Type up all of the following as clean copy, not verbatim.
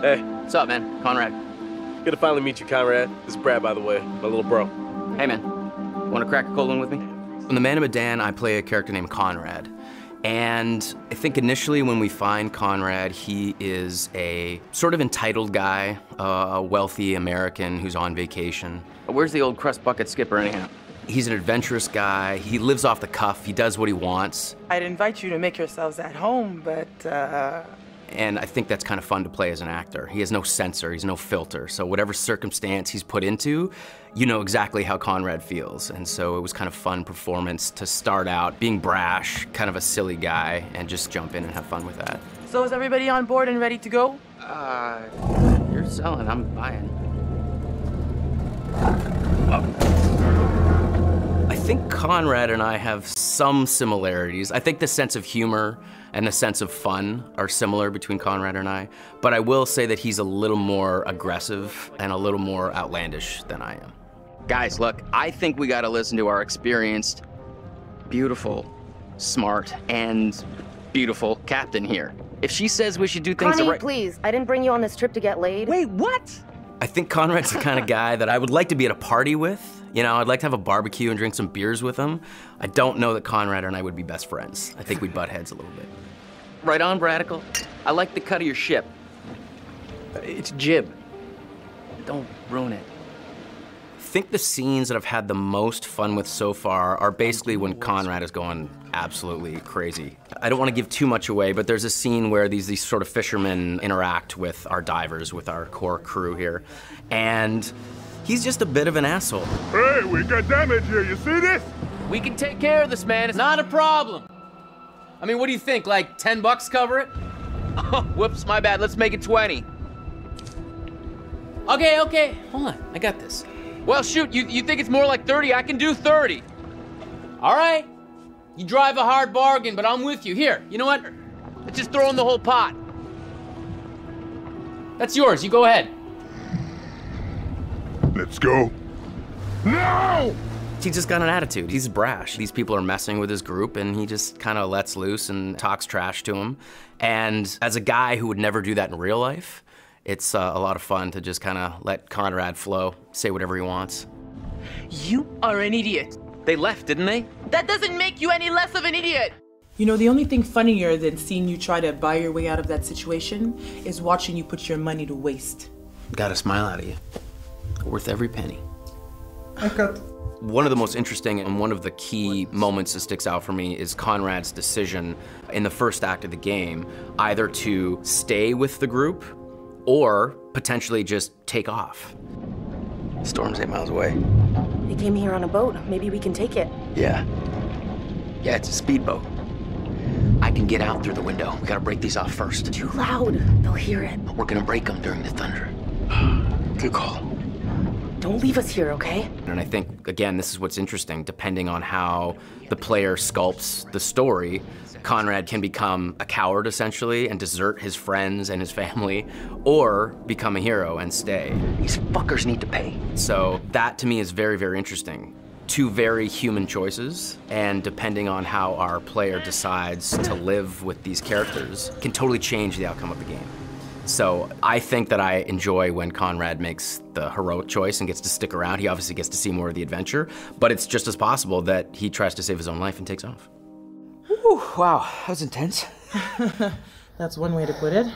Hey. What's up, man? Conrad. Good to finally meet you, Conrad. This is Brad, by the way, my little bro. Hey, man. Want to crack a cold one with me? In The Man of Medan, I play a character named Conrad. And I think initially when we find Conrad, he is a sort of entitled guy, a wealthy American who's on vacation. Where's the old crust bucket skipper anyhow? He's an adventurous guy. He lives off the cuff. He does what he wants. I'd invite you to make yourselves at home, but And I think that's kind of fun to play as an actor. He has no censor, he's no filter. So whatever circumstance he's put into, you know exactly how Conrad feels. And so it was kind of fun performance to start out being brash, kind of a silly guy, and just jump in and have fun with that. So is everybody on board and ready to go? You're selling, I'm buying. I think Conrad and I have some similarities. I think the sense of humor and the sense of fun are similar between Conrad and I, but I will say that he's a little more aggressive and a little more outlandish than I am. Guys, look, I think we gotta listen to our experienced, beautiful, smart, and beautiful captain here. If she says we should do things Connie, right— please, I didn't bring you on this trip to get laid. Wait, what? I think Conrad's the kind of guy that I would like to be at a party with. You know, I'd like to have a barbecue and drink some beers with him. I don't know that Conrad and I would be best friends. I think we'd butt heads a little bit. Right on, Bradical. I like the cut of your ship. It's jib. Don't ruin it. I think the scenes that I've had the most fun with so far are basically when Conrad is going absolutely crazy. I don't want to give too much away, but there's a scene where these sort of fishermen interact with our divers, with our core crew here, and he's just a bit of an asshole. Hey, we got damage here, you see this? We can take care of this, man. It's not a problem. I mean, what do you think, like $10 cover it? Oh, whoops, my bad. Let's make it 20. Okay. Hold on, I got this. Well, shoot, you think it's more like 30? I can do 30. All right. You drive a hard bargain, but I'm with you. Here, you know what? Let's just throw in the whole pot. That's yours, you go ahead. Let's go. No! He's just got an attitude. He's brash. These people are messing with his group, and he just kind of lets loose and talks trash to them. And as a guy who would never do that in real life, it's a lot of fun to just kind of let Conrad flow, say whatever he wants. You are an idiot. They left, didn't they? That doesn't make you any less of an idiot. You know, the only thing funnier than seeing you try to buy your way out of that situation is watching you put your money to waste. Got a smile out of you. Worth every penny. I got. One of the most interesting and one of the key moments that sticks out for me is Conrad's decision in the first act of the game, either to stay with the group or potentially just take off. Storm's 8 miles away. They came here on a boat. Maybe we can take it. Yeah, it's a speedboat. I can get out through the window. We gotta break these off first. Too loud. They'll hear it. We're gonna break them during the thunder. Good call. Don't leave us here, okay? And I think, again, this is what's interesting. Depending on how the player sculpts the story, Conrad can become a coward, essentially, and desert his friends and his family, or become a hero and stay. These fuckers need to pay. So that, to me, is very, very interesting. Two very human choices, and depending on how our player decides to live with these characters, can totally change the outcome of the game. So I think that I enjoy when Conrad makes the heroic choice and gets to stick around. He obviously gets to see more of the adventure, but it's just as possible that he tries to save his own life and takes off. Whew, wow, that was intense. That's one way to put it.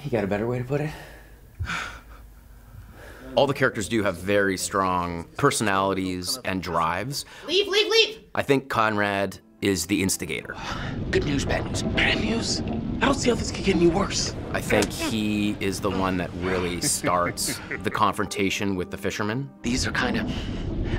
You got a better way to put it? All the characters do have very strong personalities and drives. Leave! I think Conrad is the instigator. Good news, bad news. Bad news? I don't see how this could get any worse. I think he is the one that really starts the confrontation with the fishermen. These are kind of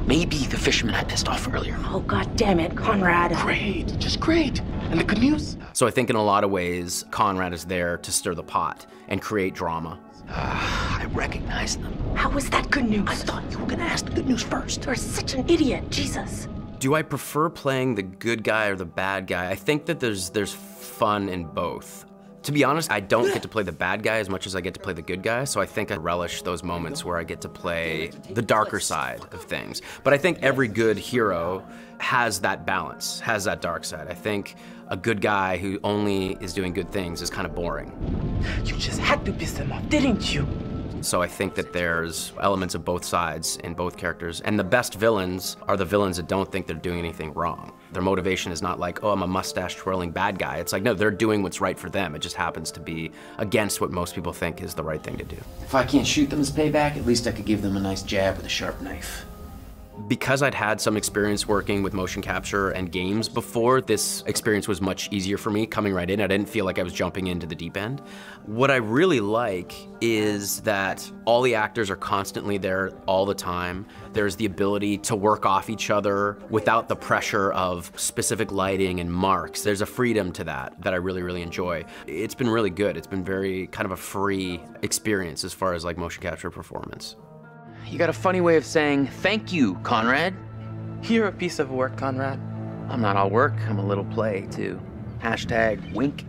maybe the fishermen I pissed off earlier. Oh, God damn it, Conrad. Great, just great. And the good news? So I think in a lot of ways, Conrad is there to stir the pot and create drama. I recognize them. How was that good news? I thought you were gonna ask the good news first. You're such an idiot, Jesus. Do I prefer playing the good guy or the bad guy? I think that there's fun in both. To be honest, I don't get to play the bad guy as much as I get to play the good guy, so I think I relish those moments where I get to play the darker side of things. But I think every good hero has that balance, has that dark side. I think a good guy who only is doing good things is kind of boring. You just had to piss them off, didn't you? So I think that there's elements of both sides in both characters. And the best villains are the villains that don't think they're doing anything wrong. Their motivation is not like, oh, I'm a mustache-twirling bad guy. It's like, no, they're doing what's right for them. It just happens to be against what most people think is the right thing to do. If I can't shoot them as payback, at least I could give them a nice jab with a sharp knife. Because I'd had some experience working with motion capture and games before, this experience was much easier for me coming right in. I didn't feel like I was jumping into the deep end. What I really like is that all the actors are constantly there all the time. There's the ability to work off each other without the pressure of specific lighting and marks. There's a freedom to that I really, really enjoy. It's been really good. It's been very kind of a free experience as far as like motion capture performance. You got a funny way of saying thank you, Conrad. You're a piece of work, Conrad. I'm not all work, I'm a little play, too. #wink.